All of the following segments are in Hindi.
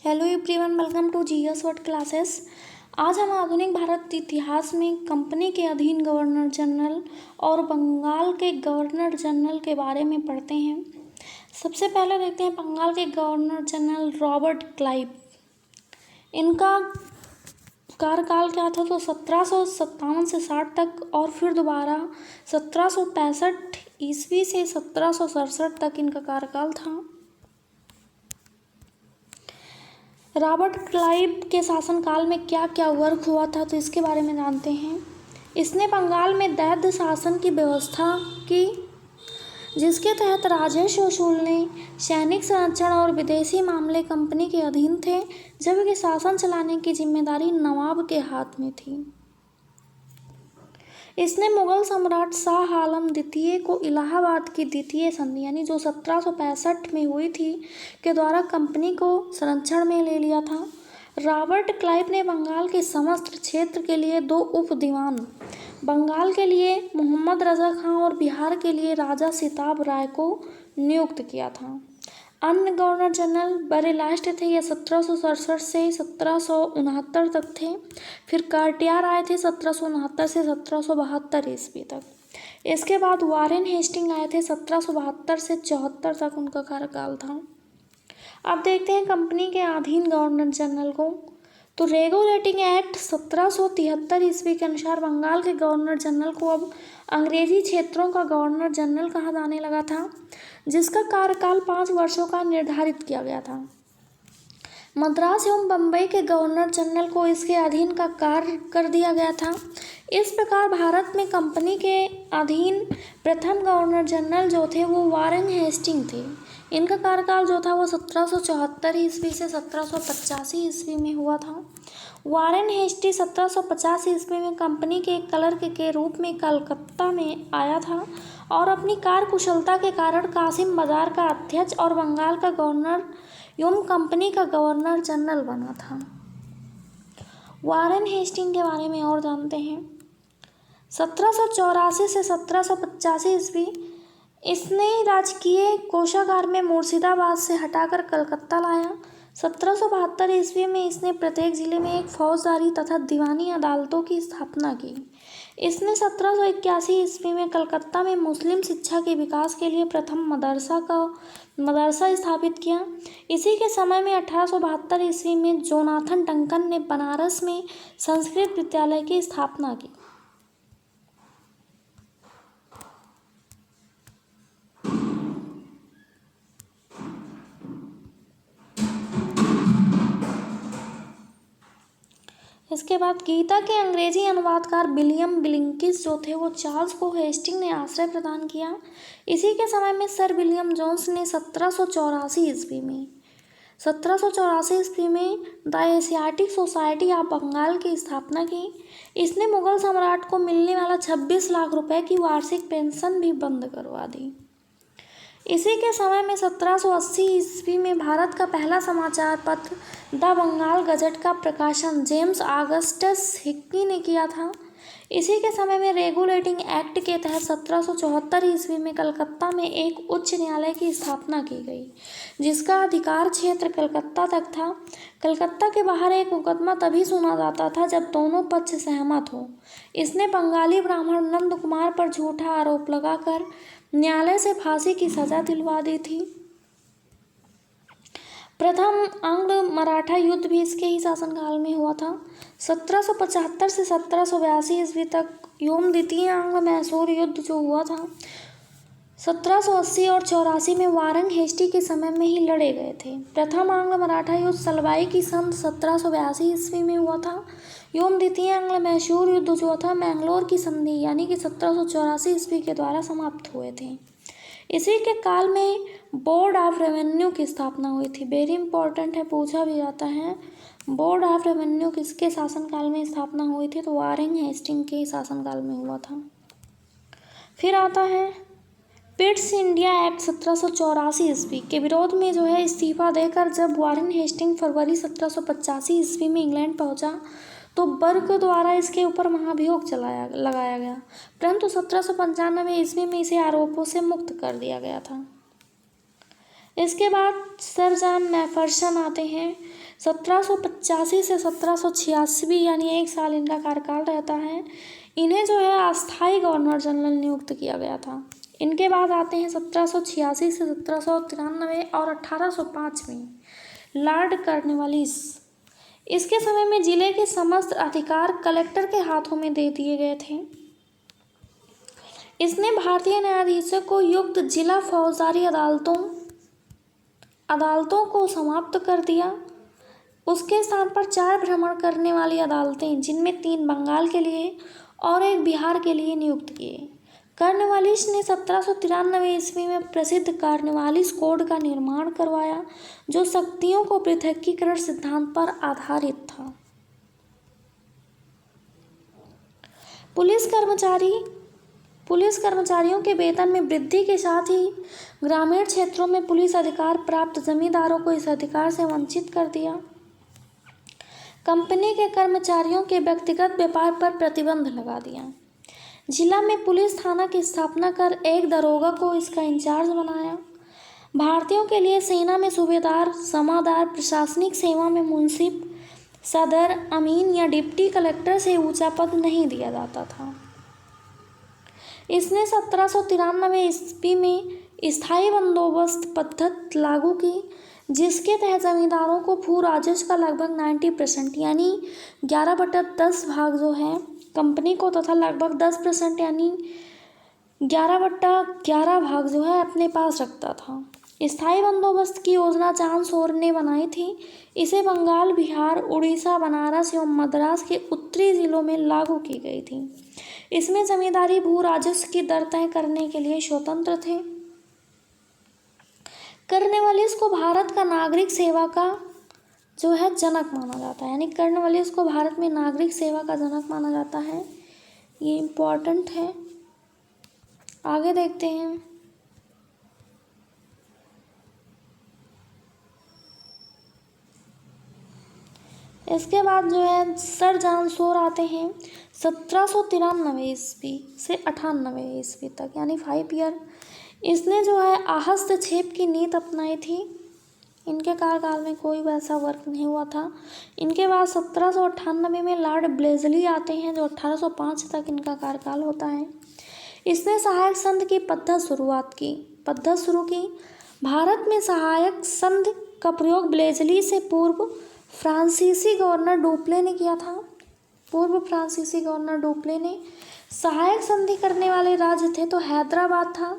Hello everyone, welcome to GS word classes. आज हम आधुनिक भारत इतिहास में कंपनी के अधीन गवर्नर जनरल और बंगाल के गवर्नर जनरल के बारे में पढ़ते हैं। सबसे पहले देखते हैं बंगाल के गवर्नर जनरल रॉबर्ट क्लाइव। इनका कार्यकाल क्या था? तो 1757 से 60 तक और फिर दोबारा 1765 ईस्वी से 1767 तक इनका कार्यकाल था। रॉबर्ट क्लाइव के शासनकाल में क्या क्या वर्क हुआ था, तो इसके बारे में जानते हैं। इसने बंगाल में दैत्य शासन की व्यवस्था की, जिसके तहत राजस्व वसूलने, सैनिक संरक्षण और विदेशी मामले कंपनी के अधीन थे, जबकि शासन चलाने की जिम्मेदारी नवाब के हाथ में थी। इसने मुगल सम्राट शाह आलम द्वितीय को इलाहाबाद की द्वितीय संधि यानी जो 1765 में हुई थी के द्वारा कंपनी को संरक्षण में ले लिया था। रॉबर्ट क्लाइव ने बंगाल के समस्त क्षेत्र के लिए 2 उप दीवान, बंगाल के लिए मोहम्मद रजा खां और बिहार के लिए राजा सिताब राय को नियुक्त किया था। अन्य गवर्नर जनरल बरेलास्ट थे, यह 1767 से 1769 तक थे। फिर कार्टियार आए थे 1769 से 1772 ईस्वी तक। इसके बाद वारेन हेस्टिंग आए थे 1772 से 74 तक उनका कार्यकाल था। अब देखते हैं कंपनी के अधीन गवर्नर जनरल को। तो रेगुलेटिंग एक्ट 1773 ईस्वी के अनुसार बंगाल के गवर्नर जनरल को अब अंग्रेजी क्षेत्रों का गवर्नर जनरल कहा जाने लगा था, जिसका कार्यकाल 5 वर्षों का निर्धारित किया गया था। मद्रास एवं बम्बई के गवर्नर जनरल को इसके अधीन का कार्य कर दिया गया था। इस प्रकार भारत में कंपनी के अधीन प्रथम गवर्नर जनरल जो थे वो वारेन हेस्टिंग थे। इनका कार्यकाल जो था वो 1774 ईस्वी से 1785 ईस्वी में हुआ था। वारेन हेस्टिंग 1750 ईस्वी में कंपनी के क्लर्क के रूप में कलकत्ता में आया था और अपनी कार्यकुशलता के कारण कासिम बाजार का अध्यक्ष और बंगाल का गवर्नर एवं कंपनी का गवर्नर जनरल बना था। वारेन हेस्टिंग के बारे में और जानते हैं। 1784 से 1785 ईस्वी इसने राजकीय कोषागार में मुर्शिदाबाद से हटाकर कलकत्ता लाया। 1772 ईस्वी में इसने प्रत्येक जिले में एक फौजदारी तथा दीवानी अदालतों की स्थापना की। इसने 1781 ईस्वी में कलकत्ता में मुस्लिम शिक्षा के विकास के लिए प्रथम मदरसा स्थापित किया। इसी के समय में 1872 ईस्वी में जोनाथन डंकन ने बनारस में संस्कृत विद्यालय की स्थापना की। इसके बाद गीता के अंग्रेजी अनुवादकार विलियम ब्लिंकिस जो थे वो चार्ल्स को हेस्टिंग ने आश्रय प्रदान किया। इसी के समय में सर विलियम जोन्स ने 1784 ईस्वी में the Asiatic Society of Bengal की स्थापना की। इसने मुगल सम्राट को मिलने वाला 26 लाख रुपए की वार्षिक पेंशन भी बंद करवा दी। इसी के समय में 1780 ईस्वी में भारत का पहला समाचार पत्र द बंगाल गजट का प्रकाशन जेम्स ऑगस्टस हिक्की ने किया था। इसी के समय में रेगुलेटिंग एक्ट के तहत 1774 ईस्वी में कलकत्ता में एक उच्च न्यायालय की स्थापना की गई, जिसका अधिकार क्षेत्र कलकत्ता तक था। कलकत्ता के बाहर एक मुकदमा तभी सुना जाता था जब दोनों पक्ष सहमत हो। इसने बंगाली ब्राह्मण नंद कुमार पर झूठा आरोप लगाकर न्यायालय से फांसी की सजा दिलवा दी थी। प्रथम आंग्ल मराठा युद्ध भी इसके ही शासनकाल में हुआ था। 1775 से 1782 ईस्वी तक एवं द्वितीय आंग्ल मैसूर युद्ध जो हुआ था 1780 और 84 में वारेन हेस्टिंग के समय में ही लड़े गए थे। प्रथम आंग्ल मराठा युद्ध सलवाई की संध 1782 ईस्वी में हुआ था एवं द्वितीय आंग्ल मैसूर युद्ध जो था मैंगलोर की संधि यानी कि 1784 ईस्वी के द्वारा समाप्त हुए थे। इसी के काल में बोर्ड ऑफ रेवेन्यू की स्थापना हुई थी। वेरी इंपॉर्टेंट है, पूछा भी जाता है। बोर्ड ऑफ रेवेन्यू किसके शासनकाल में स्थापना हुई थी? तो वारेन हेस्टिंग के शासनकाल में हुआ था। फिर आता है पिट्स इंडिया एक्ट 1784 ईस्वी के विरोध में जो है इस्तीफा देकर जब वारेन हेस्टिंग फरवरी 1785 ईस्वी में इंग्लैंड पहुंचा तो बर्ग द्वारा इसके ऊपर महाभियोग लगाया गया, परंतु 1795 ईस्वी में इसे आरोपों से मुक्त कर दिया गया था। इसके बाद सर जॉन मैफरसन आते हैं। 1785 से 1786 यानी 1 साल इनका कार्यकाल रहता है। इन्हें जो है अस्थायी गवर्नर जनरल नियुक्त किया गया था। इनके बाद आते हैं 1786 से 1793 और 1805 में लॉर्ड कॉर्नवालिस। इसके समय में जिले के समस्त अधिकार कलेक्टर के हाथों में दे दिए गए थे। इसने भारतीय न्यायाधीशों को युक्त जिला फौजदारी अदालतों को समाप्त कर दिया। उसके स्थान पर 4 भ्रमण करने वाली अदालतें, जिनमें 3 बंगाल के लिए और 1 बिहार के लिए नियुक्त किए। कॉर्नवालिस ने 1793 ईस्वी में प्रसिद्ध कॉर्नवालिस कोड का निर्माण करवाया, जो शक्तियों को पृथकीकरण सिद्धांत पर आधारित था। पुलिस कर्मचारियों के वेतन में वृद्धि के साथ ही ग्रामीण क्षेत्रों में पुलिस अधिकार प्राप्त जमींदारों को इस अधिकार से वंचित कर दिया। कंपनी के कर्मचारियों के व्यक्तिगत व्यापार पर प्रतिबंध लगा दिया। जिला में पुलिस थाना की स्थापना कर एक दरोगा को इसका इंचार्ज बनाया। भारतीयों के लिए सेना में सूबेदार, समादार, प्रशासनिक सेवा में मुंसिफ, सदर, अमीन या डिप्टी कलेक्टर से ऊंचा पद नहीं दिया जाता था। इसने 1793 ईस्वी में स्थायी बंदोबस्त पद्धति लागू की, जिसके तहत जमींदारों को भू राजस्व का लगभग 90% यानी 11/10 भाग जो है कंपनी को तथा लगभग 10% यानी 11/11 भाग जो है अपने पास रखता था। स्थायी बंदोबस्त की योजना चांद ने बनाई थी। इसे बंगाल, बिहार, उड़ीसा, बनारस एवं मद्रास के उत्तरी जिलों में लागू की गई थी। इसमें जमींदारी भू राजस्व की दर तय करने के लिए स्वतंत्र थे। कॉर्नवालिस को भारत का नागरिक सेवा का जो है जनक माना जाता है, यानी कॉर्नवालिस को भारत में नागरिक सेवा का जनक माना जाता है। ये इम्पोर्टेंट है। आगे देखते हैं। इसके बाद जो है सर जॉन शोर आते हैं 1793 ईस्वी से 98 ईस्वी तक, यानी 5 ईयर। इसने जो है हस्तक्षेप की नीति अपनाई थी। इनके कार्यकाल में कोई वैसा वर्क नहीं हुआ था। इनके बाद 1798 में लॉर्ड ब्लेजली आते हैं, जो 1805 तक इनका कार्यकाल होता है। इसने सहायक संघ की पद्धति शुरू की। भारत में सहायक संघ का प्रयोग ब्लेजली से पूर्व फ्रांसीसी गवर्नर डुप्ले ने किया था। सहायक संधि करने वाले राज्य थे तो हैदराबाद था,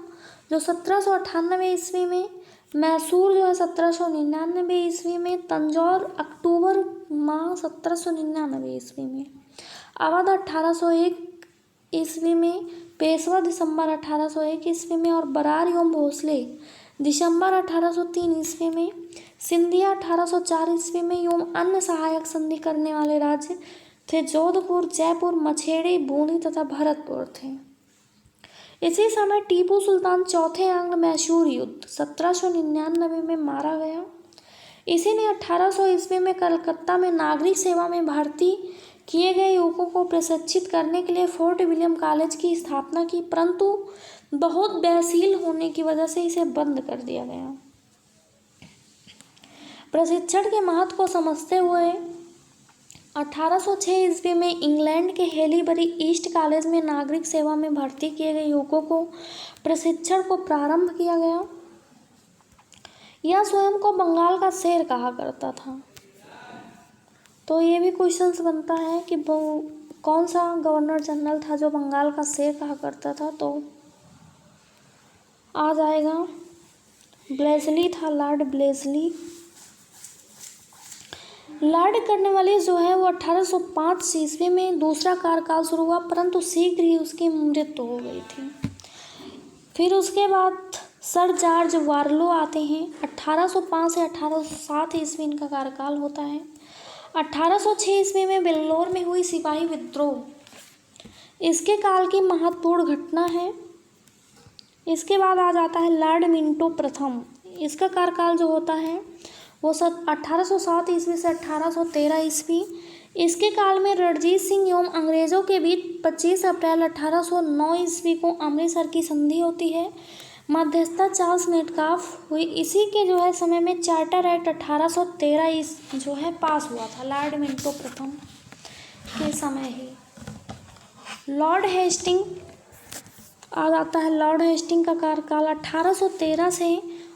जो 1798 ईस्वी में, मैसूर जो है 1799 ईस्वी में, तंजौर अक्टूबर माह 1799 ईस्वी में, अवध 1801 ईस्वी में, पेशवा दिसंबर 1801 ईस्वी में और बरार एवं भोसले दिसंबर 1803 ईस्वी में, सिंधिया 1804 ईस्वी में एवं अन्य सहायक संधि करने वाले राज्य थे जोधपुर, जयपुर, मछेड़ी, बूंदी तथा भरतपुर थे। इसी समय टीपू सुल्तान चौथे आंग्ल मैसूर युद्ध 1799 में मारा गया। इसी ने 1800 ईस्वी में कलकत्ता में नागरिक सेवा में भर्ती किए गए युवकों को प्रशिक्षित करने के लिए फोर्ट विलियम कॉलेज की स्थापना की, परंतु बहुत व्ययशील होने की वजह से इसे बंद कर दिया गया। प्रशिक्षण के महत्व को समझते हुए 1806 ईस्वी में इंग्लैंड के हेलीबरी ईस्ट कॉलेज में नागरिक सेवा में भर्ती किए गए युवकों को प्रशिक्षण को प्रारंभ किया गया। यह स्वयं को बंगाल का शेर कहा करता था। तो ये भी क्वेश्चंस बनता है कि कौन सा गवर्नर जनरल था जो बंगाल का शेर कहा करता था, तो आ जाएगा ब्लेजली था, लॉर्ड ब्लेजली। लॉर्ड कॉर्नवालिस जो है वो 1805 ईस्वी में दूसरा कार्यकाल शुरू हुआ, परंतु शीघ्र ही उसकी मृत्यु हो गई थी। फिर उसके बाद सर जॉर्ज वारलो आते हैं। 1805 से 1807 ईस्वी इनका कार्यकाल होता है। 1806 ईस्वी में बेंगलोर में हुई सिपाही विद्रोह इसके काल की महत्वपूर्ण घटना है। इसके बाद आ जाता है लॉर्ड मिंटो प्रथम। इसका कार्यकाल जो होता है वो 1807 ईस्वी से 1813 ईस्वी। इसके काल में रणजीत सिंह एवं अंग्रेज़ों के बीच 25 अप्रैल 1809 ईस्वी को अमृतसर की संधि होती है। मध्यस्थता चार्ल्स मेटकाफ हुई। इसी के जो है समय में चार्टर एक्ट 1813 जो है पास हुआ था, लॉर्ड मिंटो प्रथम के समय ही। लॉर्ड हेस्टिंग आ जाता है। लॉर्ड हेस्टिंग का कार्यकाल 1813 से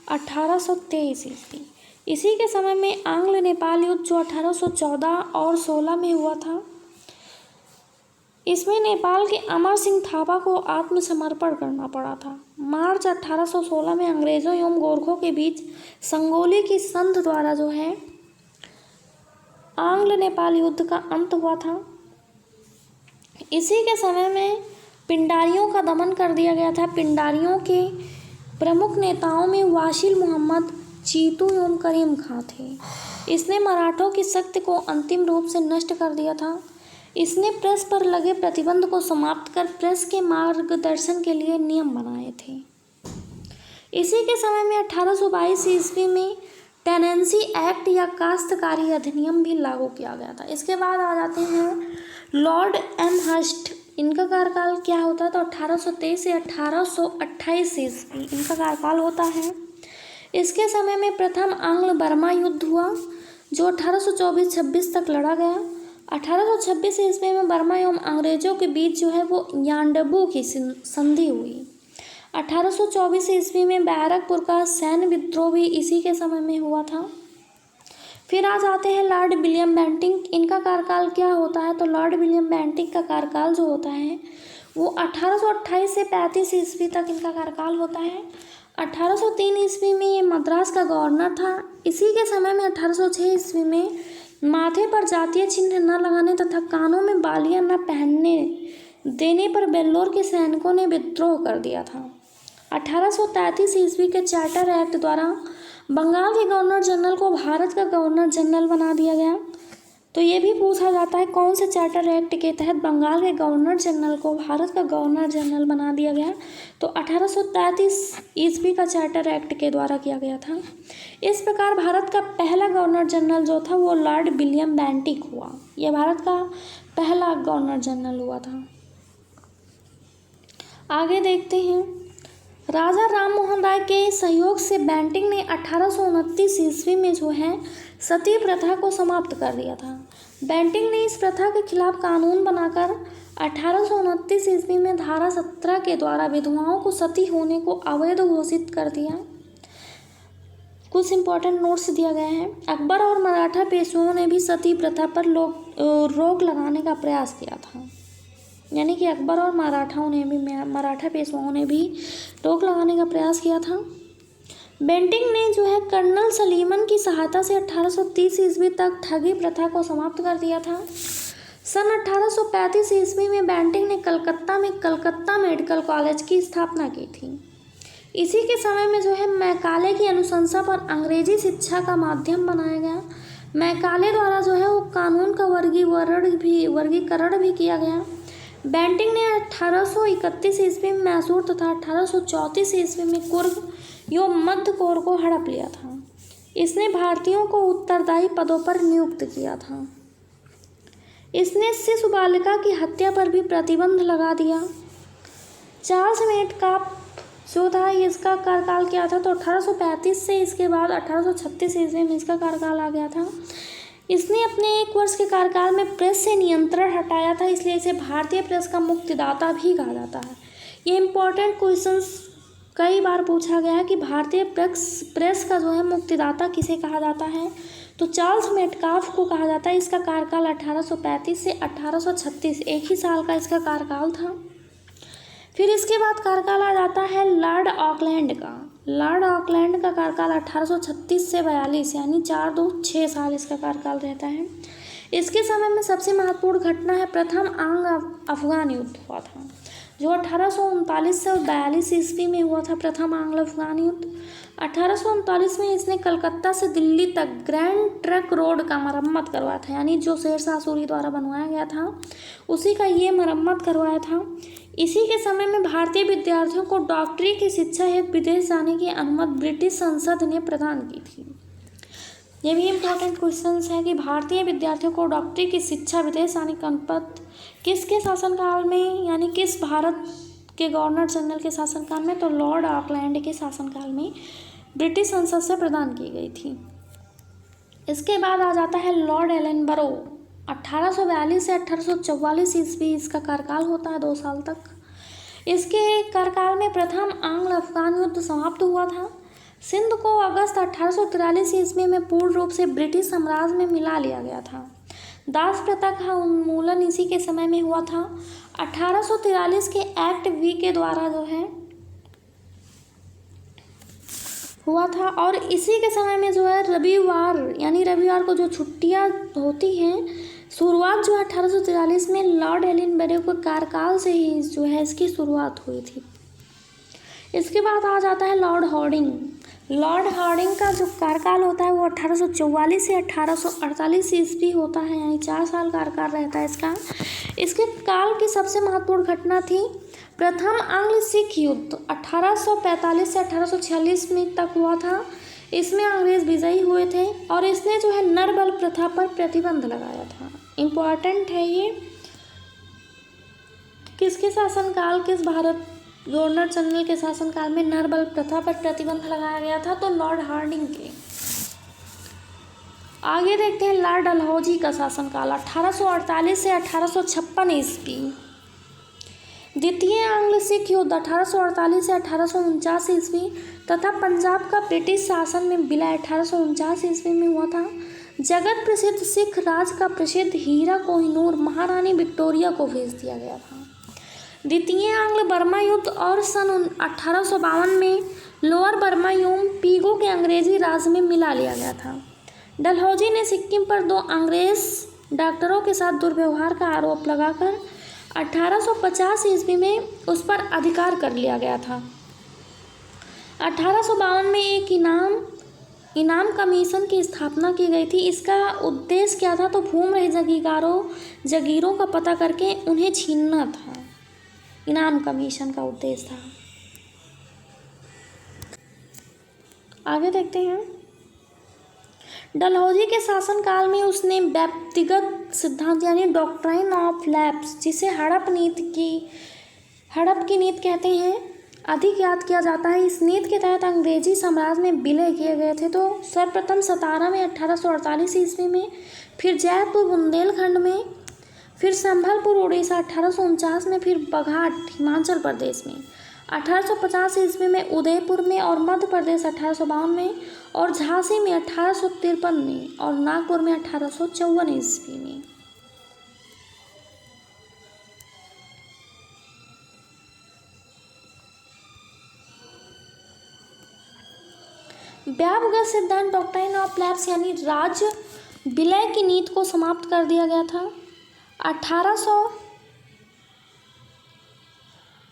1823 ईस्वी। इसी के समय में आंग्ल नेपाल युद्ध जो 1814 और 16 में हुआ था, इसमें नेपाल के अमर सिंह थापा को आत्मसमर्पण करना पड़ा था। मार्च 1816 में अंग्रेजों एवं गोरखों के बीच संगोली की संध द्वारा जो है आंग्ल नेपाल युद्ध का अंत हुआ था। इसी के समय में पिंडारियों का दमन कर दिया गया था। पिंडारियों के प्रमुख नेताओं में वासिल मोहम्मद, चीतू एवं करीम खां थे। इसने मराठों की शक्ति को अंतिम रूप से नष्ट कर दिया था। इसने प्रेस पर लगे प्रतिबंध को समाप्त कर प्रेस के मार्गदर्शन के लिए नियम बनाए थे। इसी के समय में 1822 ईस्वी में टेनेंसी एक्ट या काश्तकारी अधिनियम भी लागू किया गया था। इसके बाद आ जाते हैं लॉर्ड एमहर्स्ट। इनका कार्यकाल क्या होता है तो 1823 से 1828 ईस्वी इनका कार्यकाल होता है। इसके समय में प्रथम आंग्ल बर्मा युद्ध हुआ जो 1824-26 तक लड़ा गया। 1826 ईस्वी में बर्मा एवं अंग्रेजों के बीच जो है वो यान्डबू की संधि हुई। 1824 ईस्वी में बैरकपुर का सैन्य विद्रोह भी इसी के समय में हुआ था। फिर आ जाते हैं लॉर्ड विलियम बेंटिंक। इनका कार्यकाल क्या होता है तो लॉर्ड विलियम बेंटिंक का कार्यकाल जो होता है वो 1828 से 35 ईस्वी तक इनका कार्यकाल होता है। 1803 ईस्वी में ये मद्रास का गवर्नर था। इसी के समय में 1806 ईस्वी में माथे पर जातीय चिन्ह न लगाने तथा कानों में बालियां न पहनने देने पर वेल्लोर के सैनिकों ने विद्रोह कर दिया था। 1833 ईस्वी के चार्टर एक्ट द्वारा बंगाल के गवर्नर जनरल को भारत का गवर्नर जनरल बना दिया गया। तो ये भी पूछा जाता है कौन से चार्टर एक्ट के तहत बंगाल के गवर्नर जनरल को भारत का गवर्नर जनरल बना दिया गया तो 1833 ईस्वी का चार्टर एक्ट के द्वारा किया गया था। इस प्रकार भारत का पहला गवर्नर जनरल जो था वो लॉर्ड विलियम बेंटिक हुआ। यह भारत का पहला गवर्नर जनरल हुआ था। आगे देखते हैं राजा राम मोहन राय के सहयोग से बेंटिक ने 1829 ईस्वी में जो है सती प्रथा को समाप्त कर दिया था। बेंटिक ने इस प्रथा के खिलाफ कानून बनाकर 1829 ईस्वी में धारा 17 के द्वारा विधवाओं को सती होने को अवैध घोषित कर दिया। कुछ इंपॉर्टेंट नोट्स दिया गया है। अकबर और मराठा पेशवाओं ने भी सती प्रथा पर रोक लगाने का प्रयास किया था। यानी कि अकबर और मराठा पेशवाओं ने भी रोक लगाने का प्रयास किया था। बेंटिक ने जो है कर्नल सलीमन की सहायता से 1830 ईस्वी तक ठगी प्रथा को समाप्त कर दिया था। सन 1835 ईस्वी में बेंटिक ने कलकत्ता में कलकत्ता मेडिकल कॉलेज की स्थापना की थी। इसी के समय में जो है मैकाले की अनुशंसा पर अंग्रेजी शिक्षा का माध्यम बनाया गया। मैकाले द्वारा जो है वो कानून का वर्गीकरण भी किया गया। बेंटिक ने 1831 ईस्वी में मैसूर तथा 1834 ईस्वी में कुर्ग एवं मध्य कोर को हड़प लिया था। इसने भारतीयों को उत्तरदायी पदों पर नियुक्त किया था। इसने शिशु बालिका की हत्या पर भी प्रतिबंध लगा दिया। चार्ल्स मेटकाफ जो था इसका कार्यकाल क्या था तो 1835 से इसके बाद 1836 ईस्वी में इसका कार्यकाल आ गया था। इसने अपने 1 वर्ष के कार्यकाल में प्रेस से नियंत्रण हटाया था, इसलिए इसे भारतीय प्रेस का मुक्तिदाता भी कहा जाता है। ये इम्पोर्टेंट क्वेश्चंस कई बार पूछा गया है कि भारतीय प्रेस का जो है मुक्तिदाता किसे कहा जाता है तो चार्ल्स मेटकाफ को कहा जाता है। इसका कार्यकाल 1835 से 1836 एक ही साल का इसका कार्यकाल था। फिर इसके बाद कार्यकाल आ जाता है लॉर्ड ऑकलैंड का। लॉर्ड ऑकलैंड का कार्यकाल 1836 से 42 यानी 4-2-6 साल इसका कार्यकाल रहता है। इसके समय में सबसे महत्वपूर्ण घटना है प्रथम आंग्ल अफगान युद्ध हुआ था जो 1839 से 42 ईस्वी में हुआ था। प्रथम आंग्ल अफगान युद्ध 1839 में इसने कलकत्ता से दिल्ली तक ग्रैंड ट्रक रोड का मरम्मत करवाया था, यानी जो शेरशाह सूरी द्वारा बनवाया गया था उसी का ये मरम्मत करवाया था। इसी के समय में भारतीय विद्यार्थियों को डॉक्टरी की शिक्षा हेतु विदेश जाने की अनुमति ब्रिटिश संसद ने प्रदान की थी। ये भी इम्पोर्टेंट क्वेश्चन है कि भारतीय विद्यार्थियों को डॉक्टरी की शिक्षा विदेश जाने की अनुमति किसके शासनकाल में यानी किस भारत के गवर्नर जनरल के शासनकाल में, तो लॉर्ड ऑकलैंड के शासनकाल में ब्रिटिश संसद से प्रदान की गई थी। इसके बाद आ जाता है लॉर्ड एलनबरो। 1842 से 1844 ईस्वी इसका कार्यकाल होता है, 2 साल तक। इसके कार्यकाल में प्रथम आंग्ल अफगान युद्ध समाप्त हुआ था। सिंध को अगस्त 1843 ईस्वी में पूर्ण रूप से ब्रिटिश साम्राज्य में मिला लिया गया था। दास प्रथा का उन्मूलन इसी के समय में हुआ था। 1843 के एक्ट वी के द्वारा जो है हुआ था, और इसी के समय में जो है रविवार को जो छुट्टियां होती हैं, शुरुआत जो है 1843 में लॉर्ड एलिनबरो के कार्यकाल से ही जो है इसकी शुरुआत हुई थी। इसके बाद आ जाता है लॉर्ड हार्डिंग। लॉर्ड हार्डिंग का जो कार्यकाल होता है वो 1844 से 1848 ईस्वी होता है, यानी 4 साल कार्यकाल रहता है इसका। इसके काल की सबसे महत्वपूर्ण घटना थी प्रथम आंग्ल सिख युद्ध 1845 से 1846 में तक हुआ था। इसमें अंग्रेज विजयी हुए थे और इसने जो है नर बल प्रथा पर प्रतिबंध लगाया था। इम्पॉर्टेंट है ये। किसके शासनकाल, किस भारत गवर्नर जनरल के शासनकाल में नर बल प्रथा पर प्रतिबंध लगाया गया था? तो लॉर्ड हार्डिंग के। आगे देखते हैं लॉर्ड डलहौजी का शासनकाल 1848 से 1856 ईस्वी। द्वितीय आंग्ल सिख युद्ध 1848 से 1849 ईस्वी तथा पंजाब का ब्रिटिश शासन में विलय 1849 ईस्वी में हुआ था। जगत प्रसिद्ध सिख राज का प्रसिद्ध हीरा कोहिनूर महारानी विक्टोरिया को भेज दिया गया था। द्वितीय आंग्ल बर्मा युद्ध और सन 1852 में लोअर बर्मा एवं पीगो के अंग्रेजी राज में मिला लिया गया था। डलहौजी ने सिक्किम पर 2 अंग्रेज डॉक्टरों के साथ दुर्व्यवहार का आरोप लगाकर 1850 ईस्वी में उस पर अधिकार कर लिया गया था। 1852 में एक इनाम कमीशन की स्थापना की गई थी। इसका उद्देश्य क्या था? तो भूमि रहित जागीरों का पता करके उन्हें छीनना था। इनाम कमीशन का उद्देश्य था। आगे देखते हैं। डलहौजी के शासनकाल में उसने व्यक्तिगत सिद्धांत यानी डॉक्ट्राइन ऑफ लैप्स, जिसे हड़प की नीति कहते हैं, अधिक याद किया जाता है। इस नीति के तहत अंग्रेजी साम्राज्य में विलय किए गए थे। तो सर्वप्रथम सतारा में 1848 ईस्वी में, फिर जयपुर बुंदेलखंड में, फिर संभलपुर उड़ीसा 1849 में, फिर बघाट हिमाचल प्रदेश में 1850 ईस्वी में, उदयपुर में और मध्य प्रदेश 1852 में, और झांसी में 1853 में, और नागपुर में 1854 ईस्वी में। व्यापगत सिद्धांत डॉक्ट्राइन ऑफ लैप्स यानी राज्य विलय की नीति को समाप्त कर दिया गया था।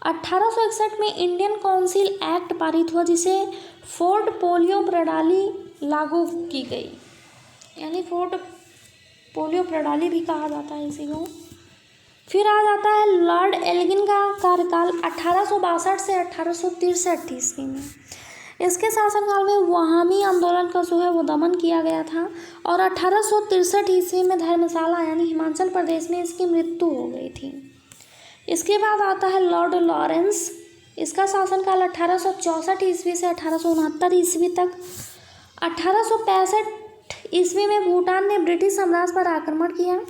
1861 में इंडियन काउंसिल एक्ट पारित हुआ, जिसे फोर्ट पोलियो प्रणाली लागू की गई, यानी फोर्ट पोलियो प्रणाली भी कहा जाता है इसी को। फिर आ जाता है लॉर्ड एल्गिन का कार्यकाल 1862 से 1863 ईस्वी में। इसके शासनकाल में वहामी आंदोलन का जो है वो दमन किया गया था, और 1863 ईस्वी में धर्मशाला यानी हिमाचल प्रदेश में इसकी मृत्यु हो गई थी। इसके बाद आता है लॉर्ड लॉरेंस। इसका शासनकाल 1864 ईस्वी से 1869 ईस्वी तक। 1865 ईस्वी में भूटान ने ब्रिटिश साम्राज्य पर आक्रमण किया।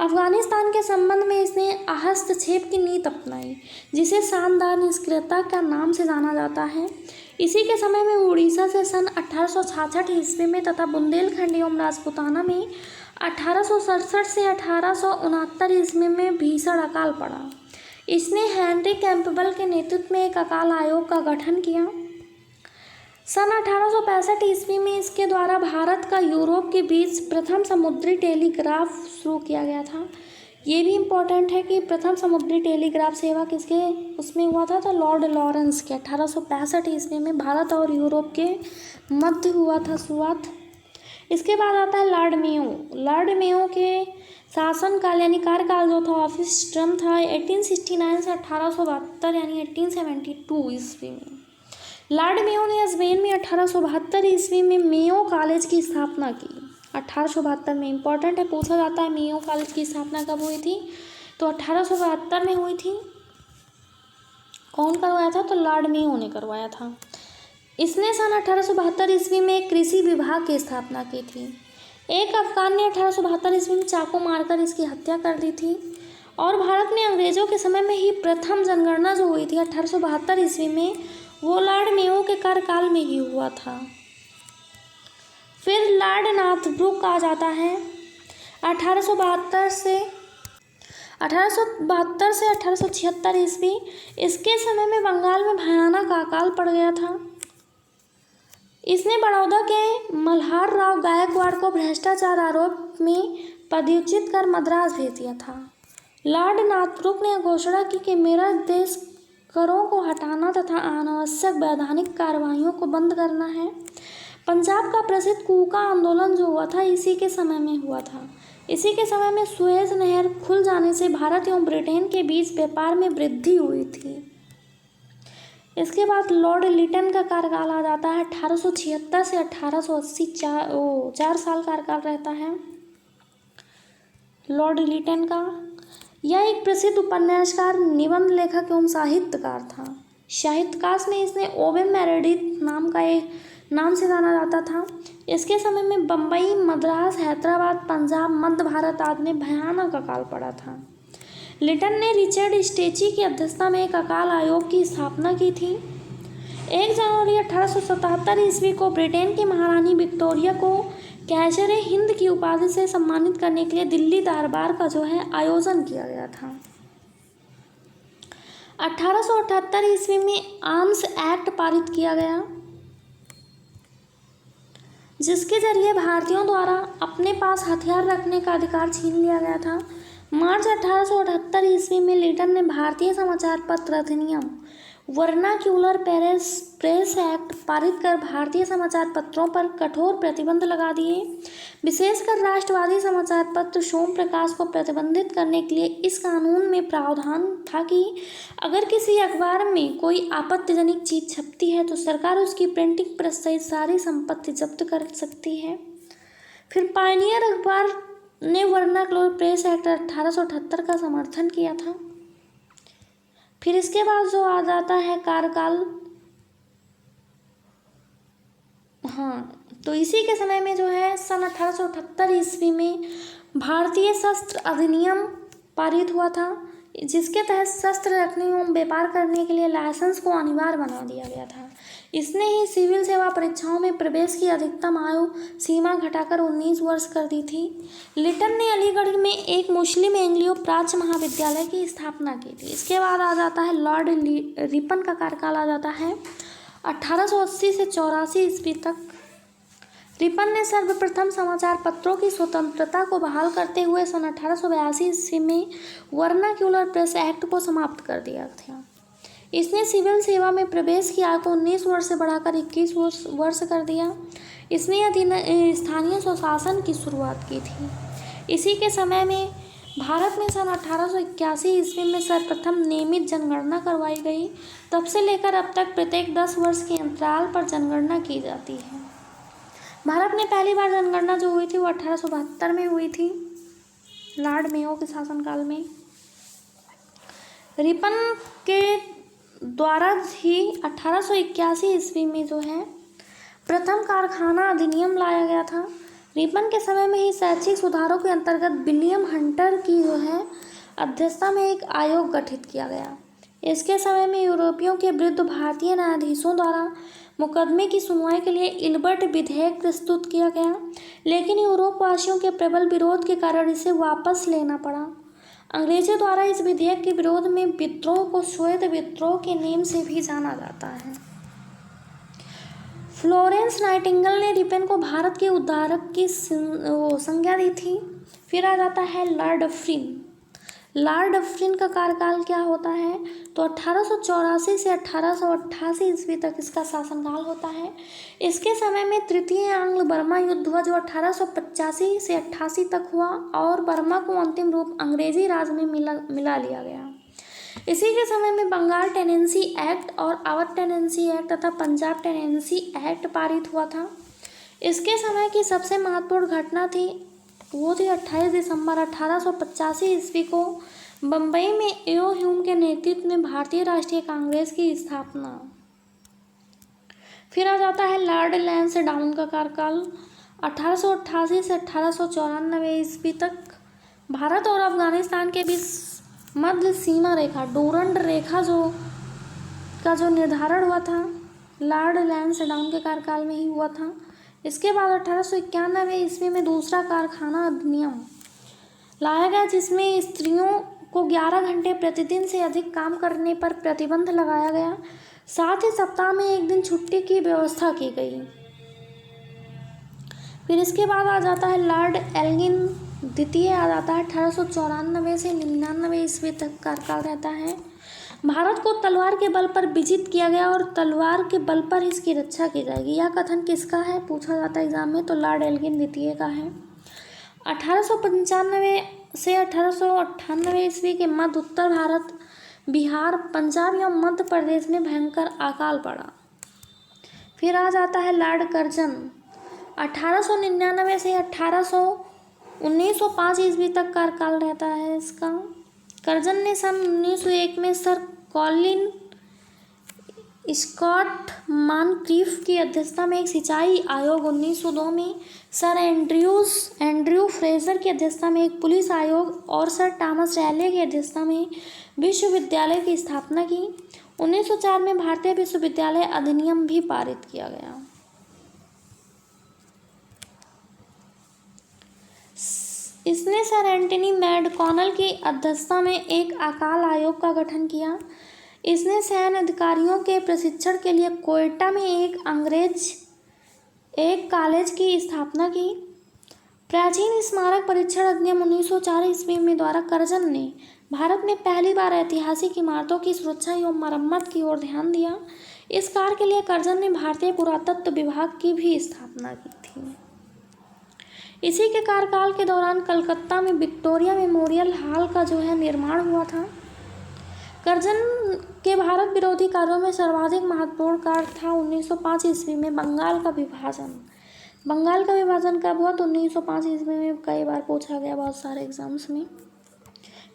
अफगानिस्तान के संबंध में इसने हस्तक्षेप की नीति अपनाई, जिसे शानदार निष्क्रियता का नाम से जाना जाता है। इसी के समय में उड़ीसा से सन 1866 ईस्वी में तथा बुंदेलखंड एवं राजपूताना में 1867 से 1869 ईस्वी में भीषण अकाल पड़ा। इसने हेनरी कैंपबेल के नेतृत्व में एक अकाल आयोग का गठन किया। सन 1865 ईस्वी में इसके द्वारा भारत का यूरोप के बीच प्रथम समुद्री टेलीग्राफ शुरू किया गया था। ये भी इम्पोर्टेंट है कि प्रथम समुद्री टेलीग्राफ सेवा किसके उसमें हुआ था? तो लॉर्ड लॉरेंस के 1865 ईस्वी में भारत और यूरोप के मध्य हुआ था शुरुआत। इसके बाद आता है लॉर्ड मेयो। लॉर्ड मेयो के शासनकाल यानी कार्यकाल जो था, ऑफिस टर्म था 1869 से 1872 यानी 1872 ईस्वी में। लॉर्ड मेयो ने अजमेर में 1872 ईस्वी में मेयो कॉलेज की स्थापना की। 1872 में, इम्पोर्टेंट है, पूछा जाता है मेयो कॉलेज की स्थापना कब हुई थी? तो 1872 में हुई थी। कौन करवाया था? तो लॉर्ड मेयो ने करवाया था। इसने सन 1872 ईस्वी में एक कृषि विभाग की स्थापना की थी। एक अफगान ने 1872 ईस्वी में चाकू मारकर इसकी हत्या कर दी थी। और भारत में अंग्रेजों के समय में ही प्रथम जनगणना जो हुई थी 1872 ईस्वी में, वो लॉर्ड मेयो के कार्यकाल में ही हुआ था। फिर लॉर्ड नॉर्थब्रुक आ जाता है 1872 से 1876 ईस्वी। इसके समय में बंगाल में भयानक अकाल पड़ गया था। इसने बड़ौदा के मल्हार राव गायकवाड़ को भ्रष्टाचार आरोप में पदच्युत कर मद्रास भेज दिया था। लॉर्ड नॉर्थब्रुक ने घोषणा की कि मेरा देश करों को हटाना तथा अनावश्यक वैधानिक कार्रवाइयों को बंद करना है। पंजाब का प्रसिद्ध कूका आंदोलन जो हुआ था इसी के समय में हुआ था। इसी के समय में सुएज नहर खुल जाने से भारत एवं ब्रिटेन के बीच व्यापार में वृद्धि हुई थी। इसके बाद लॉर्ड लिटन का कार्यकाल आ जाता है 1876 से 1880। 4 साल कार्यकाल रहता है लॉर्ड लिटन का। यह एक प्रसिद्ध उपन्यासकार, निबंध लेखक एवं साहित्यकार था। साहित्यकाश में इसने ओवेन मेरेडिथ नाम से जाना जाता था। इसके समय में बम्बई, मद्रास, हैदराबाद, पंजाब, मध्य भारत आदि में भयानक अकाल पड़ा था। लिटन ने रिचर्ड स्टेची की अध्यक्षता में एक अकाल आयोग की स्थापना की थी। 1 जनवरी 1877 ईस्वी को ब्रिटेन की महारानी विक्टोरिया को कैसर हिंद की उपाधि से सम्मानित करने के लिए दिल्ली दरबार का जो है आयोजन किया गया था। 1878 ईस्वी में आर्म्स एक्ट पारित किया गया, जिसके जरिए भारतीयों द्वारा अपने पास हथियार रखने का अधिकार छीन लिया गया था। मार्च 1878 ईस्वी में लिटन ने भारतीय समाचार पत्र अधिनियम वर्नाक्यूलर प्रेस एक्ट पारित कर भारतीय समाचार पत्रों पर कठोर प्रतिबंध लगा दिए। विशेषकर राष्ट्रवादी समाचार पत्र सोम प्रकाश को प्रतिबंधित करने के लिए इस कानून में प्रावधान था कि अगर किसी अखबार में कोई आपत्तिजनक चीज छपती है तो सरकार उसकी प्रिंटिंग प्रेस सहित सारी संपत्ति जब्त कर सकती है। फिर पायनियर अखबार ने वर्नाक्यूलर प्रेस एक्ट 1878 का समर्थन किया था। फिर इसके बाद जो आ जाता है कार्यकाल, तो इसी के समय में जो है सन 1878 ईस्वी में भारतीय शस्त्र अधिनियम पारित हुआ था, जिसके तहत शस्त्र रखने एवं व्यापार करने के लिए लाइसेंस को अनिवार्य बना दिया गया था। इसने ही सिविल सेवा परीक्षाओं में प्रवेश की अधिकतम आयु सीमा घटाकर 19 वर्ष कर दी थी। लिटन ने अलीगढ़ में एक मुस्लिम एंग्लियो प्राच्य महाविद्यालय की स्थापना की थी। इसके बाद आ जाता है लॉर्ड रिपन का कार्यकाल आ जाता है 1880 से 84 ईस्वी तक। रिपन ने सर्वप्रथम समाचार पत्रों की स्वतंत्रता को बहाल करते हुए सन 1882 ईस्वी में वर्नाक्यूलर प्रेस एक्ट को समाप्त कर दिया था। इसने सिविल सेवा में प्रवेश की आयु को 19 वर्ष से बढ़ाकर 21 वर्ष कर दिया। इसने स्थानीय स्वशासन की शुरुआत की थी। इसी के समय में भारत में सन 1881 ईस्वी में सर्वप्रथम नियमित जनगणना करवाई गई। तब से लेकर अब तक प्रत्येक 10 वर्ष के अंतराल पर जनगणना की जाती है। भारत में पहली बार जनगणना जो हुई थी वो 1872 में हुई थी, लॉर्ड मेयो के शासनकाल में। रिपन के द्वारा ही 1881 ईस्वी में जो है प्रथम कारखाना अधिनियम लाया गया था। रिपन के समय में ही शैक्षिक सुधारों के अंतर्गत विलियम हंटर की जो है अध्यक्षता में एक आयोग गठित किया गया। इसके समय में यूरोपियों के विरुद्ध भारतीय न्यायाधीशों द्वारा मुकदमे की सुनवाई के लिए इल्बर्ट विधेयक प्रस्तुत किया गया, लेकिन यूरोप वासियों के प्रबल विरोध के कारण इसे वापस लेना पड़ा। अंग्रेजों द्वारा इस विधेयक के विरोध में विद्रोह को श्वेत विद्रोह के नाम से भी जाना जाता है। फ्लोरेंस नाइटिंगेल ने रिपन को भारत के उद्धारक की संज्ञा दी थी। फिर आ जाता है लॉर्ड डफरिन। लॉर्ड डफरिन का कार्यकाल क्या होता है? तो 1884 से 1888 ईस्वी तक इसका शासनकाल होता है। इसके समय में तृतीय आंग्ल बर्मा युद्ध हुआ जो 1885 से 88 तक हुआ और बर्मा को अंतिम रूप अंग्रेजी राज में मिला लिया गया। इसी के समय में बंगाल टेनेंसी एक्ट और अवध टेनेंसी एक्ट तथा पंजाब टेनेंसी एक्ट पारित हुआ था। इसके समय की सबसे महत्वपूर्ण घटना थी वो थी 28 दिसंबर 1885 ईस्वी को बम्बई में एओ ह्यूम के नेतृत्व में भारतीय राष्ट्रीय कांग्रेस की स्थापना। फिर आ जाता है लॉर्ड लैंसडाउन का कार्यकाल 1888 से 1894 ईस्वी तक। भारत और अफगानिस्तान के बीच मध्य सीमा रेखा डूरंड रेखा जो निर्धारण हुआ था लॉर्ड लैंसडाउन के कार्यकाल में ही हुआ था। इसके बाद 1891 ईस्वी में दूसरा कारखाना अधिनियम लाया गया, जिसमें स्त्रियों को 11 घंटे प्रतिदिन से अधिक काम करने पर प्रतिबंध लगाया गया। साथ ही सप्ताह में एक दिन छुट्टी की व्यवस्था की गई। फिर इसके बाद आ जाता है लॉर्ड एल्गिन द्वितीय आ जाता है 1894 से 99 ईस्वी तक कार्यकाल रहता है। भारत को तलवार के बल पर विजित किया गया और तलवार के बल पर इसकी रक्षा की जाएगी। यह कथन किसका है पूछा जाता है एग्जाम में, तो लॉर्ड एल्गिन द्वितीय का है। 1895 से 1898 ईस्वी के मध्य उत्तर भारत, बिहार, पंजाब एवं मध्य प्रदेश में भयंकर अकाल पड़ा। फिर आ जाता है लॉर्ड कर्जन 1899 से 1905 ईस्वी तक कार्यकाल रहता है इसका। कर्जन ने सन 1901 में सर कॉलिन स्कॉट मानक्रीफ की अध्यक्षता में एक सिंचाई आयोग, 1902 में सर एंड्रयू फ्रेजर की अध्यक्षता में एक पुलिस आयोग और सर थॉमस रैले की अध्यक्षता में विश्वविद्यालय की स्थापना की। 1904 में भारतीय विश्वविद्यालय अधिनियम भी पारित किया गया। इसने सर एंटनी मैकडॉनल्ड की अध्यक्षता में एक अकाल आयोग का गठन किया। इसने सैन्य अधिकारियों के प्रशिक्षण के लिए कोयटा में एक कॉलेज की स्थापना की। प्राचीन स्मारक परीक्षण अधिनियम 1904 ईस्वी में द्वारा कर्जन ने भारत में पहली बार ऐतिहासिक इमारतों की सुरक्षा एवं मरम्मत की ओर ध्यान दिया। इस कार्य के लिए कर्जन ने भारतीय पुरातत्व विभाग की भी स्थापना की थी। इसी के कार्यकाल के दौरान कलकत्ता में विक्टोरिया मेमोरियल हॉल का निर्माण हुआ था। कर्जन के भारत विरोधी कार्यों में सर्वाधिक महत्वपूर्ण कार्य था 1905 ईस्वी में बंगाल का विभाजन। बंगाल का विभाजन कब हुआ तो 1905 ईस्वी में, कई बार पूछा गया बहुत सारे एग्जाम्स में।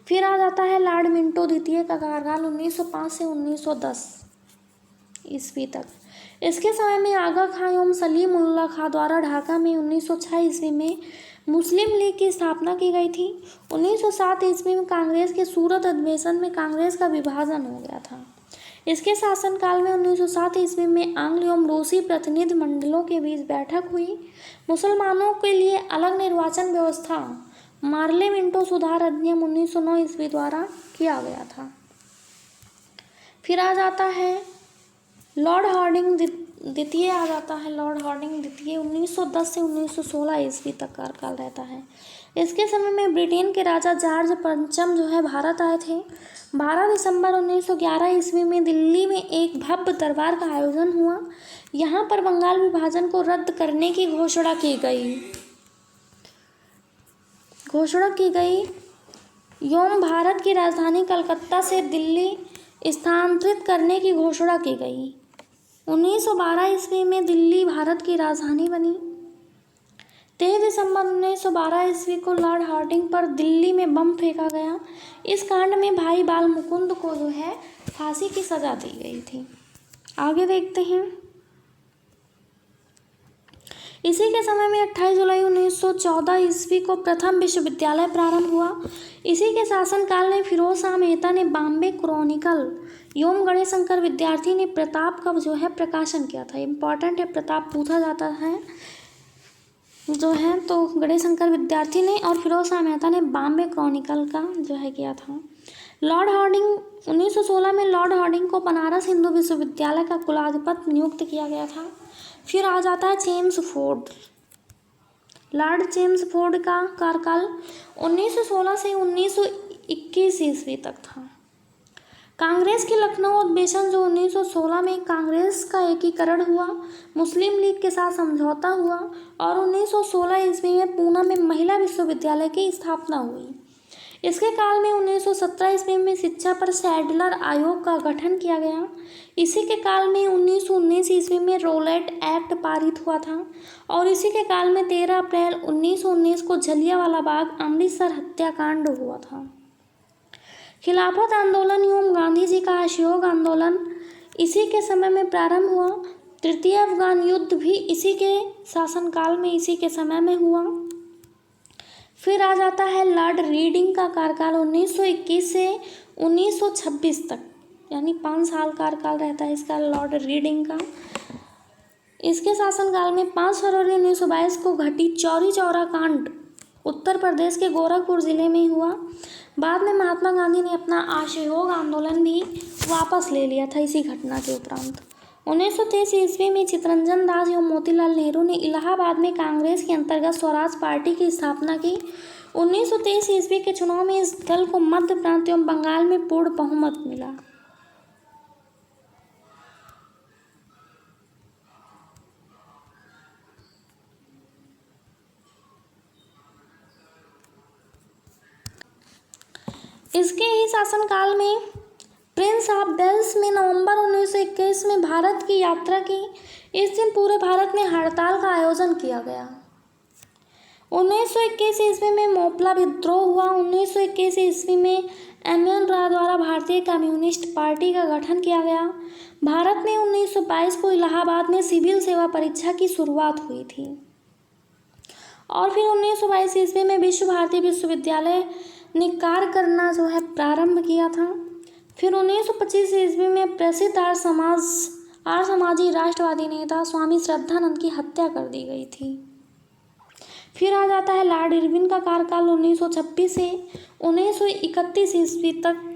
फिर आ जाता है लॉर्ड मिंटो द्वितीय का कार्यकाल 1905 से 1910 ईस्वी तक। इसके समय में आगा खां एवं सलीम उल्लाह खां द्वारा ढाका में 1906 ईस्वी में मुस्लिम लीग की स्थापना की गई थी। 1907 ईस्वी में कांग्रेस के सूरत अधिवेशन में कांग्रेस का विभाजन हो गया था। इसके शासनकाल में 1907 ईस्वी में आंग्ल एवं रूसी प्रतिनिधि मंडलों के बीच बैठक हुई। मुसलमानों के लिए अलग निर्वाचन व्यवस्था मार्ले मिंटो सुधार अधिनियम 1909 ईस्वी द्वारा किया गया था। फिर आ जाता है लॉर्ड हार्डिंग द्वितीय आ जाता है। लॉर्ड हार्डिंग द्वितीय 1910 से 1916 ईस्वी तक कार्यकाल रहता है। इसके समय में ब्रिटेन के राजा जॉर्ज पंचम भारत आए थे। 12 दिसंबर 1911 ईस्वी में दिल्ली में एक भव्य दरबार का आयोजन हुआ। यहाँ पर बंगाल विभाजन को रद्द करने की घोषणा की गई एवं भारत की राजधानी कलकत्ता से दिल्ली स्थानांतरित करने की घोषणा की गई। 1912 ईस्वी में दिल्ली भारत की राजधानी बनी। 23 दिसंबर 1912 ईस्वी को लॉर्ड हार्डिंग पर दिल्ली में बम फेंका गया। इस कांड में भाई बाल मुकुंद को फांसी की सजा दी गई थी। आगे देखते हैं। इसी के समय में 28 जुलाई 1914 ईस्वी को प्रथम विश्वविद्यालय प्रारंभ हुआ। इसी के शासनकाल में फिरोज शाह मेहता ने बॉम्बे क्रॉनिकल एवं गणेश शंकर विद्यार्थी ने प्रताप का प्रकाशन किया था। इम्पॉर्टेंट है, प्रताप पूछा जाता है तो गणेश शंकर विद्यार्थी ने और फिरोज शाह मेहता ने बॉम्बे क्रॉनिकल का किया था। लॉर्ड हार्डिंग 1916 में लॉर्ड हार्डिंग को बनारस हिंदू विश्वविद्यालय का कुलाधिपति नियुक्त किया गया था। फिर आ जाता है James Ford. Lord James Ford का कार्यकाल 1916 से 1921 ईस्वी तक था। कांग्रेस की लखनऊ अधिवेशन 1916 में कांग्रेस का एकीकरण हुआ, मुस्लिम लीग के साथ समझौता हुआ और 1916 ईस्वी में पूना में महिला विश्वविद्यालय की स्थापना हुई। इसके काल में 1917 ईस्वी में शिक्षा पर सैडलर आयोग का गठन किया गया। इसी के काल में 1919 ईस्वी में रोलेट एक्ट पारित हुआ था और इसी के काल में 13 अप्रैल 1919 को जलियांवाला बाग अमृतसर हत्याकांड हुआ था। खिलाफत आंदोलन एवं गांधी जी का असहयोग आंदोलन इसी के समय में प्रारंभ हुआ। तृतीय अफगान युद्ध भी इसी के शासनकाल में, इसी के समय में हुआ। फिर आ जाता है लॉर्ड रीडिंग का कार्यकाल 1921 से 1926 तक, यानी 5 साल कार्यकाल रहता है इसका, लॉर्ड रीडिंग का। इसके शासनकाल में 5 फरवरी 1922 को घटी चौरी चौरा कांड उत्तर प्रदेश के गोरखपुर जिले में हुआ। बाद में महात्मा गांधी ने अपना असहयोग आंदोलन भी वापस ले लिया था इसी घटना के उपरांत। 1923 ईस्वी में चित्तरंजन दास एवं मोतीलाल नेहरू ने इलाहाबाद में कांग्रेस के अंतर्गत स्वराज पार्टी की स्थापना की। 1923 ईस्वी के चुनाव में इस दल को मध्य प्रांत एवं बंगाल में पूर्ण बहुमत मिला। इसके ही शासनकाल में प्रिंस ऑफ वेल्स में नवंबर 1921 में भारत की यात्रा की। इस दिन पूरे भारत में हड़ताल का आयोजन किया गया। 1921 ईस्वी में मोपला विद्रोह हुआ। 1921 ईस्वी में एम.एन. रॉय द्वारा भारतीय कम्युनिस्ट पार्टी का गठन किया गया। भारत में 1922 को इलाहाबाद में सिविल सेवा परीक्षा की शुरुआत हुई थी और फिर 1922 ईस्वी में विश्व भारती विश्वविद्यालय ने कार्य करना जो है प्रारंभ किया था। फिर 1925 ईस्वी में प्रसिद्ध आर्य समाजी राष्ट्रवादी नेता स्वामी श्रद्धानंद की हत्या कर दी गई थी। फिर आ जाता है लॉर्ड इरविन का कार्यकाल 1926 से 1931 ईस्वी तक।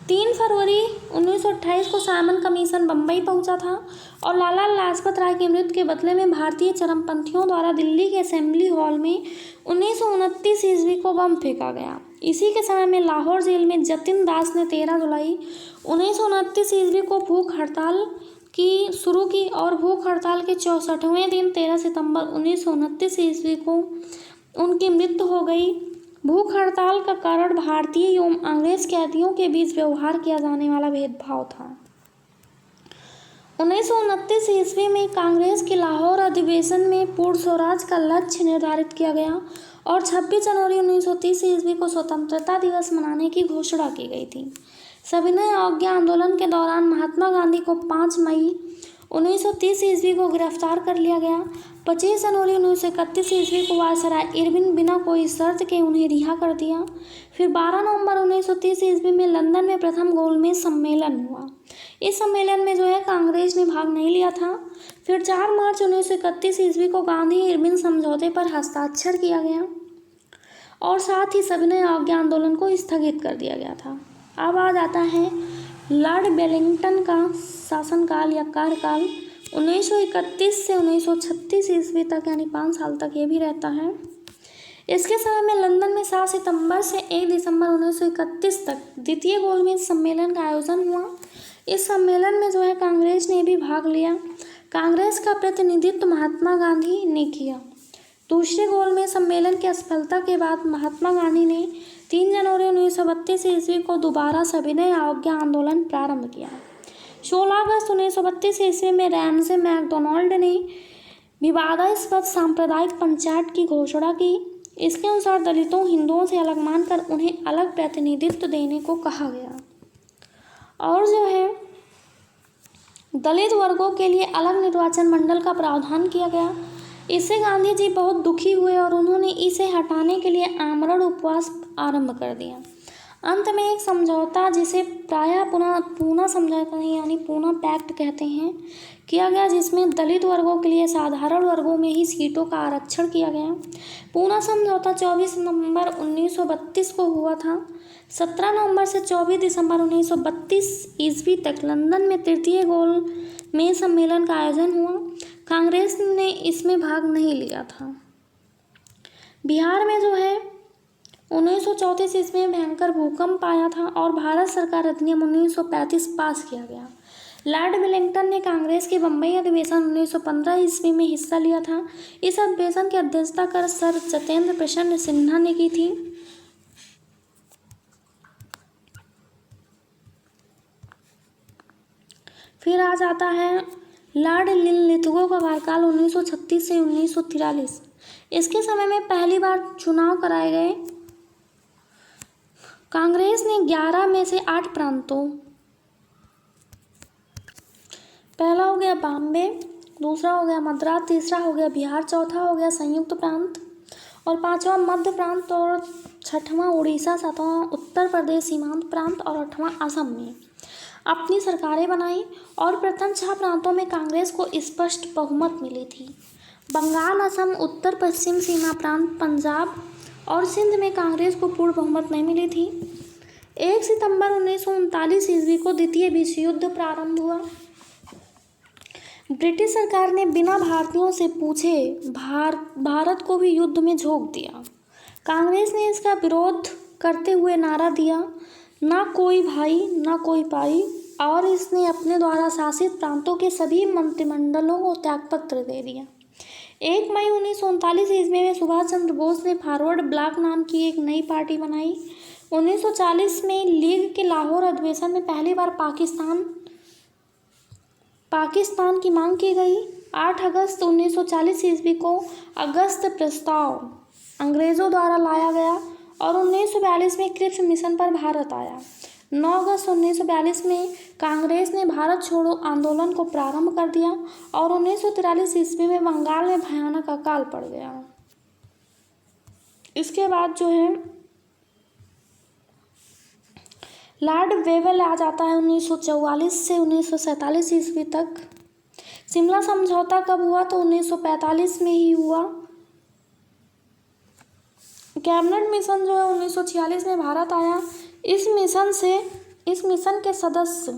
3 फरवरी 1928 को साइमन कमीशन बम्बई पहुंचा था और लाला लाजपत राय की मृत्यु के बदले में भारतीय चरमपंथियों द्वारा दिल्ली के असेंबली हॉल में 1929 ईस्वी को बम फेंका गया। इसी के समय में लाहौर जेल में जतिन दास ने 13 जुलाई 1929 ईस्वी को भूख हड़ताल की शुरू की और भूख हड़ताल के 64वें दिन 13 सितंबर 1929 ईस्वी को उनकी मृत्यु हो गई। भूख हड़ताल का कारण भारतीय एवं अंग्रेज कैदियों के बीच व्यवहार किया जाने वाला भेदभाव था। 1929 ईस्वी में कांग्रेस के लाहौर अधिवेशन में पूर्ण स्वराज का लक्ष्य निर्धारित किया गया और 26 जनवरी 1930 ईस्वी को स्वतंत्रता दिवस मनाने की घोषणा की गई थी। सविनय अवज्ञा आंदोलन के दौरान महात्मा गांधी को 5 मई 1930 ईस्वी को गिरफ्तार कर लिया गया। 25 जनवरी 1931 ईस्वी को वायसराय इरविन बिना कोई शर्त के उन्हें रिहा कर दिया। फिर 12 नवंबर 1930 ईस्वी में लंदन में प्रथम गोलमेज सम्मेलन हुआ। इस सम्मेलन में जो है कांग्रेस ने भाग नहीं लिया था। फिर 4 मार्च 1931 ईस्वी को गांधी इरविन समझौते पर हस्ताक्षर किया गया और साथ ही सविनय अवज्ञा आंदोलन को स्थगित कर दिया गया था। अब आ जाता है लॉर्ड वेलिंगटन का शासनकाल या कार्यकाल 1931 से 1936 ईस्वी तक, यानी 5 साल तक ये भी रहता है। इसके समय में लंदन में 7 सितंबर से 1 दिसंबर 1931 तक द्वितीय गोलमेज सम्मेलन का आयोजन हुआ। इस सम्मेलन में जो है कांग्रेस ने भी भाग लिया। कांग्रेस का प्रतिनिधित्व महात्मा गांधी ने किया। दूसरे गोलमेज सम्मेलन की असफलता के बाद महात्मा गांधी ने 3 जनवरी 1932 ईस्वी को दोबारा सविनय अवज्ञा आंदोलन प्रारंभ किया। 16 अगस्त 1932 ईस्वी में रैमसे मैकडोनाल्ड ने विवादास्पद सांप्रदायिक पंचायत की घोषणा की। इसके अनुसार दलितों हिंदुओं से अलग मानकर उन्हें अलग प्रतिनिधित्व देने को कहा गया और जो है दलित वर्गों के लिए अलग निर्वाचन मंडल का प्रावधान किया गया। इससे गांधी जी बहुत दुखी हुए और उन्होंने इसे हटाने के लिए आमरण उपवास आरंभ कर दिया। अंत में एक समझौता, जिसे प्रायः पूना समझौता नहीं यानी पूना पैक्ट कहते हैं, किया गया, जिसमें दलित वर्गों के लिए साधारण वर्गों में ही सीटों का आरक्षण किया गया। पूना समझौता 24 नवंबर 1932 को हुआ था। 17 नवंबर से 24 दिसंबर 1932 ईस्वी तक लंदन में तृतीय गोलमेज सम्मेलन का आयोजन हुआ। कांग्रेस ने इसमें भाग नहीं लिया था। बिहार में जो है 1934 ईस्वी में भयंकर भूकंप आया था और भारत सरकार अधिनियम 1935 पास किया गया। लॉर्ड वेलिंगटन ने कांग्रेस के बम्बई अधिवेशन 1915 ईस्वी में हिस्सा लिया था। इस अधिवेशन की अध्यक्षता कर सर सत्येंद्र प्रसन्न सिन्हा ने की थी। फिर आ जाता है लॉर्ड लिनलिथगो का कार्यकाल 1936 से 1943। इसके समय में पहली बार चुनाव कराए गए कांग्रेस ने 11 में से 8 प्रांतों, पहला हो गया बॉम्बे, दूसरा हो गया मद्रास, तीसरा हो गया बिहार, चौथा हो गया संयुक्त प्रांत और पांचवा मध्य प्रांत और छठवां उड़ीसा, सातवां उत्तर प्रदेश सीमांत प्रांत और आठवां असम में अपनी सरकारें बनाई और प्रथम 6 प्रांतों में कांग्रेस को स्पष्ट बहुमत मिली थी। बंगाल, असम, उत्तर पश्चिम सीमा प्रांत, पंजाब और सिंध में कांग्रेस को पूर्ण बहुमत नहीं मिली थी। 1 सितंबर 1939 ईस्वी को द्वितीय विश्व युद्ध प्रारंभ हुआ। ब्रिटिश सरकार ने बिना भारतीयों से पूछे भारत को भी युद्ध में झोंक दिया। कांग्रेस ने इसका विरोध करते हुए नारा दिया, ना कोई भाई ना कोई पाई, और इसने अपने द्वारा शासित प्रांतों के सभी मंत्रिमंडलों को त्यागपत्र दे दिया। 1 मई 1939 ईस्वी में सुभाष चंद्र बोस ने फॉरवर्ड ब्लॉक नाम की एक नई पार्टी बनाई। 1940 में लीग के लाहौर अधिवेशन में पहली बार पाकिस्तान की मांग की गई। 8 अगस्त 1940 ईस्वी को अगस्त प्रस्ताव अंग्रेज़ों द्वारा लाया गया और 1942 में क्रिप्स मिशन पर भारत आया। 9 अगस्त 1942 में कांग्रेस ने भारत छोड़ो आंदोलन को प्रारंभ कर दिया और 1943 ईस्वी में बंगाल में भयानक अकाल पड़ गया। इसके बाद जो है लॉर्ड वेवेल आ जाता है 1944 से 1947 ईस्वी तक। शिमला समझौता कब हुआ? तो 1945 में ही हुआ। कैबिनेट मिशन जो है 1946 में भारत आया। इस मिशन के सदस्य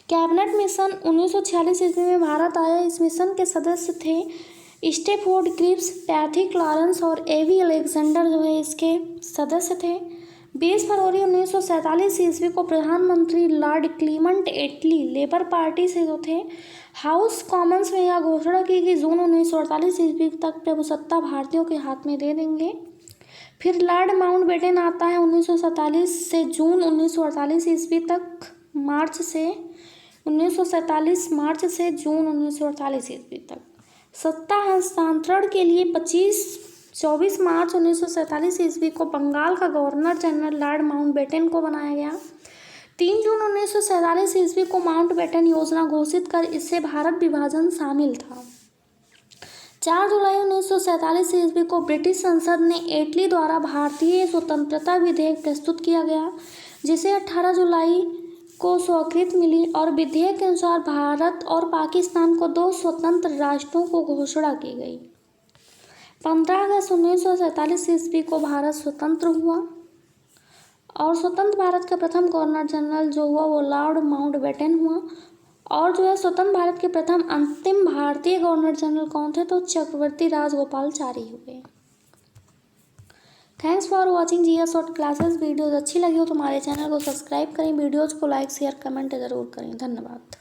कैबिनेट मिशन 1946 ईस्वी में भारत आया। इस मिशन के सदस्य थे स्टेफोर्ड क्रिप्स, पैथिक लॉरेंस और एवी अलेक्जेंडर जो है इसके सदस्य थे। 20 फरवरी 1947 ईस्वी को प्रधानमंत्री लॉर्ड क्लीमेंट एटली लेबर पार्टी से जो थे हाउस कॉमन्स में यह घोषणा की कि जून 1948 ईस्वी तक प्रभुसत्ता भारतीयों के हाथ में दे देंगे। फिर लॉर्ड माउंटबेटन आता है 1947 से जून 1948 ईस्वी तक, मार्च से जून 1948 ईस्वी तक। सत्ता हस्तांतरण के लिए 24 मार्च 1947 ईस्वी को बंगाल का गवर्नर जनरल लॉर्ड माउंटबेटन को बनाया गया। 3 जून 1947 ईस्वी को माउंटबेटन योजना घोषित कर इससे भारत विभाजन शामिल था। 4 जुलाई 1947 ईस्वी को ब्रिटिश संसद ने एटली द्वारा भारतीय स्वतंत्रता विधेयक प्रस्तुत किया गया, जिसे 18 जुलाई को स्वीकृति मिली और विधेयक के अनुसार भारत और पाकिस्तान को 2 स्वतंत्र राष्ट्रों को घोषणा की गई। 15 अगस्त 1947 ईस्वी को भारत स्वतंत्र हुआ और स्वतंत्र भारत का प्रथम गवर्नर जनरल जो हुआ वो लॉर्ड माउंटबेटन हुआ। और जो है स्वतंत्र भारत के प्रथम अंतिम भारतीय गवर्नर जनरल कौन थे? तो चक्रवर्ती राजगोपालाचारी हुए। Thanks for watching GS short classes. Videos अच्छी लगी हो तो हमारे चैनल को सब्सक्राइब करें, वीडियोज़ को लाइक शेयर कमेंट ज़रूर करें। धन्यवाद।